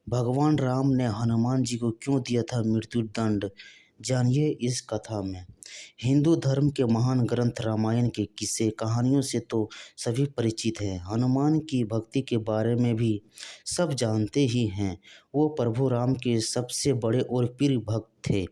भगवान राम ने हनुमान जी को क्यों दिया था मृत्यु दंड, जानिए इस कथा में। हिंदू धर्म के महान ग्रंथ रामायण के किस्से कहानियों से तो सभी परिचित हैं। हनुमान की भक्ति के बारे में भी सब जानते ही हैं। वो प्रभु राम के सबसे बड़े और प्रिय भक्त थे।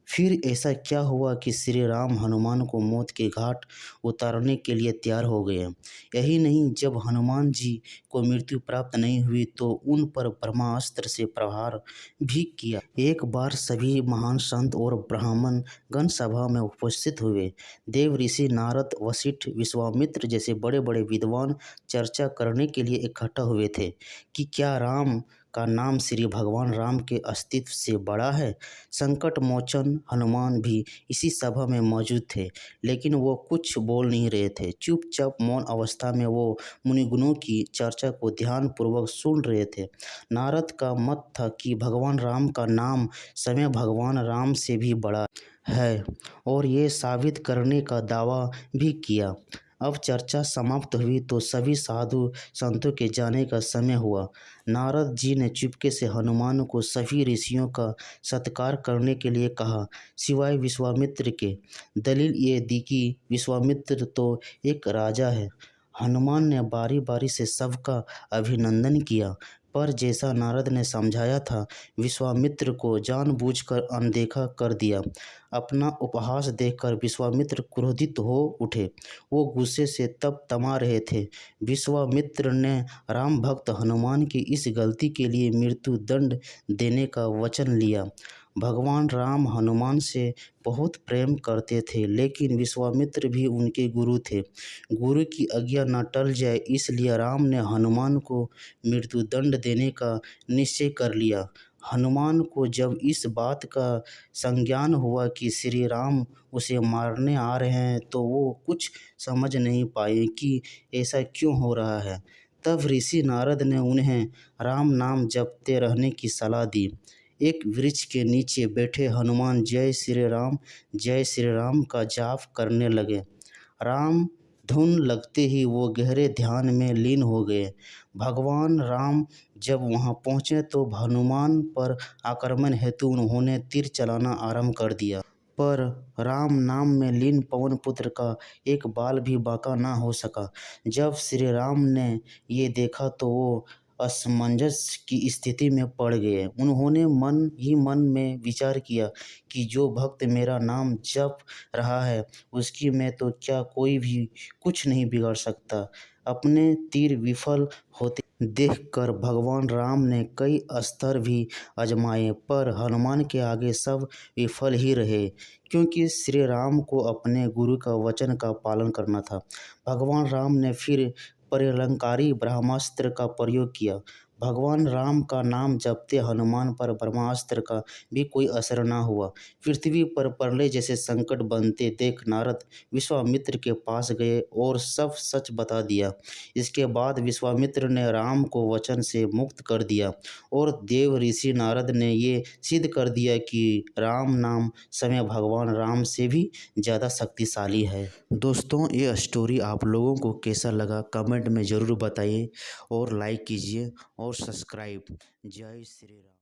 फिर ऐसा क्या हुआ कि श्री राम हनुमान को मौत के घाट उतारने के लिए तैयार हो गए। यही नहीं, जब हनुमान जी को मृत्यु प्राप्त नहीं हुई तो उन पर ब्रह्मास्त्र से प्रहार भी किया। एक बार सभी महान संत और ब्राह्मण गण सभा में उपस्थित हुए। देव ऋषि नारद, वशिष्ठ, विश्वामित्र जैसे बड़े बड़े विद्वान चर्चा करने के लिए इकट्ठा हुए थे कि क्या राम का नाम श्री भगवान राम के अस्तित्व से बड़ा है। संकट मोचन हनुमान भी इसी सभा में मौजूद थे, लेकिन वो कुछ बोल नहीं रहे थे। चुपचाप मौन अवस्था में वो मुनिगुणों की चर्चा को ध्यानपूर्वक सुन रहे थे। नारद का मत था कि भगवान राम का नाम स्वयं भगवान राम से भी बड़ा है और ये साबित करने का दावा भी किया। अब चर्चा समाप्त हुई तो सभी साधु संतों के जाने का समय हुआ। नारद जी ने चुपके से हनुमान को सभी ऋषियों का सत्कार करने के लिए कहा, सिवाय विश्वामित्र के। दलील ये दी कि विश्वामित्र तो एक राजा है। हनुमान ने बारी बारी से सबका अभिनंदन किया, पर जैसा नारद ने समझाया था, विश्वामित्र को जानबूझकर अनदेखा कर दिया। अपना उपहास देखकर विश्वामित्र क्रोधित हो उठे। वो गुस्से से तप तमा रहे थे। विश्वामित्र ने राम भक्त हनुमान की इस गलती के लिए मृत्यु दंड देने का वचन लिया। भगवान राम हनुमान से बहुत प्रेम करते थे, लेकिन विश्वामित्र भी उनके गुरु थे। गुरु की आज्ञा न टल जाए, इसलिए राम ने हनुमान को मृत्युदंड देने का निश्चय कर लिया। हनुमान को जब इस बात का संज्ञान हुआ कि श्री राम उसे मारने आ रहे हैं, तो वो कुछ समझ नहीं पाए कि ऐसा क्यों हो रहा है। तब ऋषि नारद ने उन्हें राम नाम जपते रहने की सलाह दी। एक वृक्ष के नीचे बैठे हनुमान जय श्री राम का जाप करने लगे। राम धुन लगते ही वो गहरे ध्यान में लीन हो गए। भगवान राम जब वहां पहुंचे तो हनुमान पर आक्रमण हेतु उन्होंने तीर चलाना आरंभ कर दिया, पर राम नाम में लीन पवन पुत्र का एक बाल भी बांका ना हो सका। जब श्री राम ने ये देखा तो वो असमंजस की स्थिति में पड़ गए। उन्होंने मन ही मन में विचार किया कि जो भक्त मेरा नाम जप रहा है, उसकी मैं तो क्या कोई भी कुछ नहीं बिगाड़ सकता। अपने तीर विफल होते देखकर भगवान राम ने कई अस्त्र भी आजमाए, पर हनुमान के आगे सब विफल ही रहे, क्योंकि श्री राम को अपने गुरु का वचन का पालन करना था। भगवान राम ने फिर प्रलंकारी ब्रह्मास्त्र का प्रयोग किया। भगवान राम का नाम जपते हनुमान पर ब्रह्मास्त्र का भी कोई असर न हुआ। पृथ्वी पर प्रलय जैसे संकट बनते देख नारद विश्वामित्र के पास गए और सब सच बता दिया। इसके बाद विश्वामित्र ने राम को वचन से मुक्त कर दिया और देव ऋषि नारद ने ये सिद्ध कर दिया कि राम नाम स्वयं भगवान राम से भी ज़्यादा शक्तिशाली है। दोस्तों, ये स्टोरी आप लोगों को कैसा लगा कमेंट में ज़रूर बताइए और लाइक कीजिए और सब्सक्राइब। जय श्री राम।